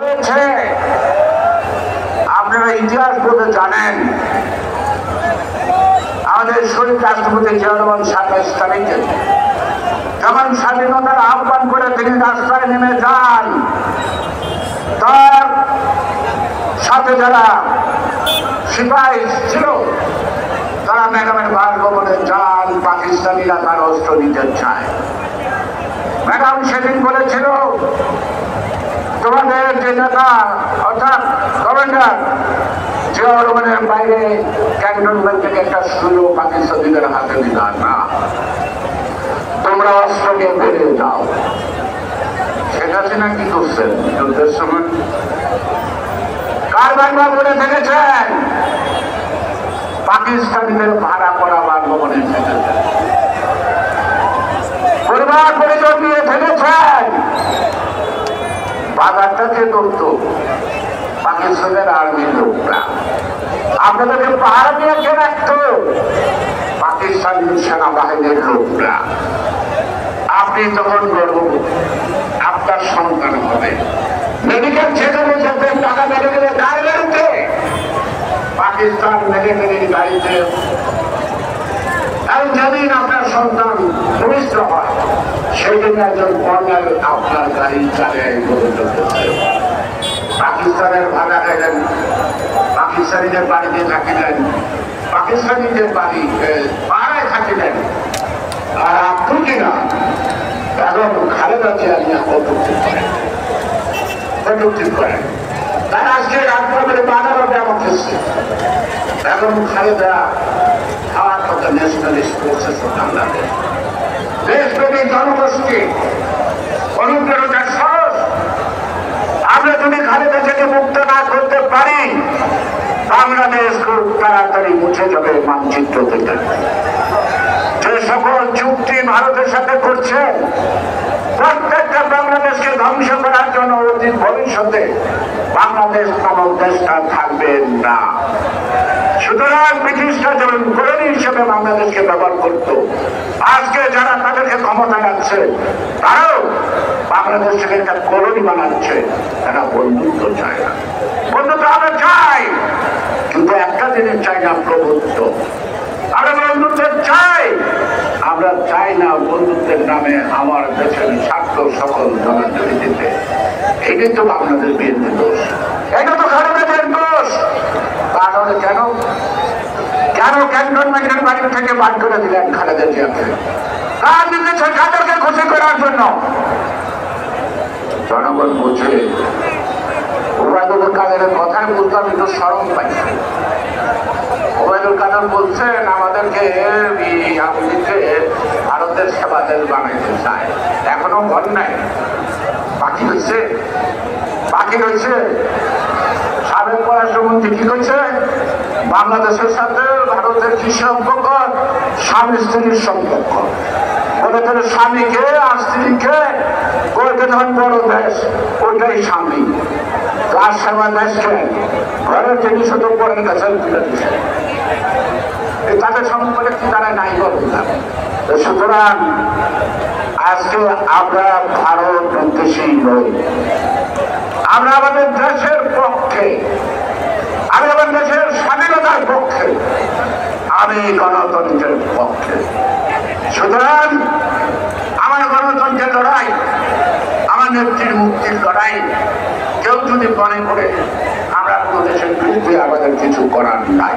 হয়েছে। আপনারা ইতিহাস বলতে জানেন, আমাদের শহীদ রাষ্ট্রপতি জিয়া রহমান 27 তারিখে যখন স্বাধীনতার আহ্বান করে তিনি রাস্তায় নেমে যান, তার সাথে যারা সিপাহী ছিল তারা ম্যাডামের বাসভবনে যান, পাকিস্তানিরা তার অস্ত্র নিতে চায়। ম্যাডাম সেদিন বলেছিল, তোমাদের যে নেতা অর্থাৎ কমান্ডার জিয়া রহমানের বাইরে ক্যান্টনমেন্ট থেকে একটা সুযোগ পাকিস্তানিদের হাতে দিলাম না, তোমরা অস্ত্র নিয়ে বেরিয়ে যাও। শেখ হাসিনা কি করছেন যুদ্ধের সময়? কার বাংলা বলে থেকেছেন? পাকিস্তানিদের ভাড়া করা বাসভবনে থেকেছেন, পরিবার পরিজন নিয়ে থেকেছেন। বাজারটা কে করতো? পাকিস্তানের আর্মির লোকরা। আপনাদেরকে পাহাড় নিয়ে কে রাখতো? পাকিস্তানি সেনাবাহিনীর লোকরা। আপনি তখন গর্ব, আপনার সন্তান হবে মেডিকেল সেখানে যেতেন, টাকা মেরে গেলে গায়ে বেরোতে পাকিস্তান মেডিকেলের গাড়িতে। আর যেদিন আপনার সন্তান ভূমিষ্ঠ হয় সেই দিন একজন কর্নেল আপনার গাড়ি চালিয়ে চলতেছে। পাকিস্তানের ভাড়া গেলেন, পাকিস্তানিদের বাড়িতে থাকিলেন, পাকিস্তানিদের বাড়ি পাড়ায় থাকিলেন। আর আপনি কিনা এখন খালেদা জিয়া নিয়ে কটূক্তি করেন। তারা আজকে রাজভবনে বাজারও দেওয়া হচ্ছে। এখন খালেদা খাওয়ার কথা ন্যাশনালিস্ট প্রসেস বাংলাদেশ দেশপ্রেমী জনগোষ্ঠী অনুপ্রেরণার সাহস। আমরা যদি খালেদা থেকে মুক্ত না করতে পারি, বাংলাদেশ খুব তাড়াতাড়ি মুছে যাবে মানচিত্র থেকে। যে সকল চুক্তি ভারতের সাথে করছে, প্রত্যেকটা বাংলাদেশকে ধ্বংস করার জন্য অতীত ভবিষ্যতে বাংলাদেশ নামক দেশটা থাকবে না। সুতরাং ব্রিটিশরা যেমন কলোনি হিসেবে বাংলাদেশকে ব্যবহার করত, আজকে যারা তাদেরকে ক্ষমতা রাখছে তারাও বাংলাদেশকে একটা কলোনি বানাচ্ছে। তারা বন্ধুত্ব চায় না। বন্ধুত্ব আমরা চাই, কিন্তু একটা জিনিস চাই না, প্রভুত্ব। আমরা বন্ধুত্ব চাই, আমরা চাই না বন্ধুত্বের নামে আমার দেশের স্বার্থ সকল জলাঞ্জলি দিতে। এটাই তো বাংলাদেশ বিএনপির দোষ, এটা তো খালেদাদের দোষ। কারণ কেন কেন ক্যান্টনমেন্টের বাড়ি থেকে বাদ করে দিলেন খালেদা জিয়াকে? কার নির্দেশে? কাদেরকে খুশি করার জন্য? জনগণ বুঝে। ওবায়দুল কাদেরের কথায় বলতে আমি তো শরম পাই। ওবায়দুল কাদের বলছেন আমাদেরকে ভারতের সেবা দেশ বানাইতে চায়। এখনো ঘর নাই, বাকি হয়েছে, বাকি রয়েছে। সাবেক পররাষ্ট্রমন্ত্রী কি করছে? বাংলাদেশের সাথে ভারতের কি সম্পর্ক? স্বামী স্ত্রীর সম্পর্ক। বলে তোর স্বামীকে আর স্ত্রীকে করতে যখন বড় দেশ, ওইটাই স্বামী। কার সেবা দেশকে ঘরের জিনিস তো পরের কাছে তুলে দিচ্ছে। তাদের সম্পর্কে কি তারা নাই বললাম। সুতরাং আজকে আমরা ভারত বিদ্বেষী নই, আমরা আমাদের দেশের পক্ষে, আমি আমার দেশের স্বাধীনতার পক্ষে, আমি গণতন্ত্রের পক্ষে। সুতরাং আমার গণতন্ত্রের লড়াই, আমার নেত্রীর মুক্তির লড়াই কেউ যদি মনে করে আমরা কোনো দেশের বিরুদ্ধে, আমাদের কিছু করার নাই।